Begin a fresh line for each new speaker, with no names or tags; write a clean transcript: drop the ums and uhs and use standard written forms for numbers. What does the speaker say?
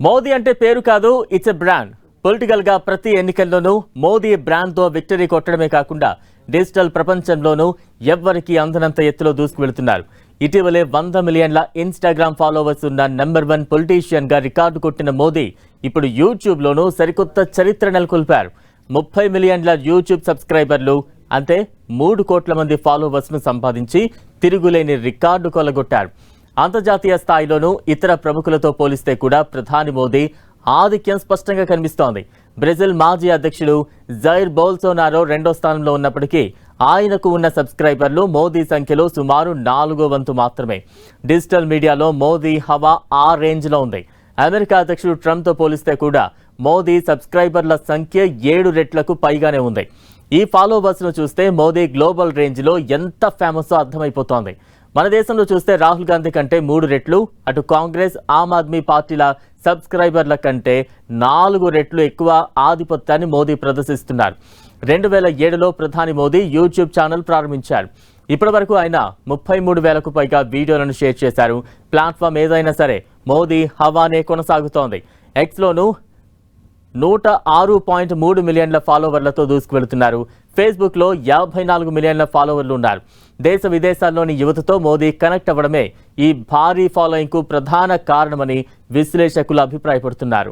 మోదీ అంటే పేరు కాదు, ఇట్స్ ఎ బ్రాండ్. పొలిటికల్ గా ప్రతి ఎన్నికల్లోనూ మోదీ బ్రాండ్ తో విక్టరీ కొట్టడమే కాకుండా డిజిటల్ ప్రపంచంలోనూ ఎవ్వరికీ అందనంత ఎత్తులో దూసుకువెళ్తున్నారు. ఇటీవలే 100 మిలియన్ల ఇన్స్టాగ్రామ్ ఫాలోవర్స్ ఉన్న #1 పొలిటీషియన్ గా రికార్డు కొట్టిన మోదీ ఇప్పుడు యూట్యూబ్ లోనూ సరికొత్త చరిత్ర నెలకొల్పారు. 30 మిలియన్ల యూట్యూబ్ సబ్స్క్రైబర్లు అంటే 3 కోట్ల మంది ఫాలోవర్స్ ను సంపాదించి తిరుగులేని రికార్డు కొల్లగొట్టారు. అంతర్జాతీయ స్థాయిలోనూ ఇతర ప్రముఖులతో పోలిస్తే కూడా ప్రధాని మోదీ ఆధిక్యం స్పష్టంగా కనిపిస్తోంది. బ్రెజిల్ మాజీ అధ్యక్షుడు జైర్ బోల్సోనారో రెండో స్థానంలో ఉన్నప్పటికీ ఆయనకు ఉన్న సబ్స్క్రైబర్లు మోదీ సంఖ్యలో సుమారు 4వ వంతు మాత్రమే. డిజిటల్ మీడియాలో మోదీ హవా ఆ రేంజ్లో ఉంది. అమెరికా అధ్యక్షుడు ట్రంప్తో పోలిస్తే కూడా మోదీ సబ్స్క్రైబర్ల సంఖ్య 7 రెట్లకు పైగానే ఉంది. ఈ ఫాలోవర్స్ను చూస్తే మోదీ గ్లోబల్ రేంజ్లో ఎంత ఫేమస్సో అర్థమైపోతోంది. మన దేశంలో చూస్తే రాహుల్ గాంధీ కంటే 3 రెట్లు, అటు కాంగ్రెస్, ఆమ్ ఆద్మీ పార్టీల సబ్స్క్రైబర్ల కంటే 4 రెట్లు ఎక్కువ ఆధిపత్యాన్ని మోదీ ప్రదర్శిస్తున్నారు. 2007లో ప్రధాని మోదీ యూట్యూబ్ ఛానల్ ప్రారంభించారు. ఇప్పటి వరకు ఆయన 33,000కు పైగా వీడియోలను షేర్ చేశారు. ప్లాట్ఫామ్ ఏదైనా సరే మోదీ హవానే కొనసాగుతోంది. ఎక్స్లోనూ 106.3 మిలియన్ల ఫాలోవర్లతో దూసుకువెళుతున్నారు. ఫేస్బుక్లో 54 మిలియన్ల ఫాలోవర్లు ఉన్నారు. దేశ విదేశాల్లోని యువతతో మోదీ కనెక్ట్ అవ్వడమే ఈ భారీ ఫాలోయింగ్కు ప్రధాన కారణమని విశ్లేషకులు అభిప్రాయపడుతున్నారు.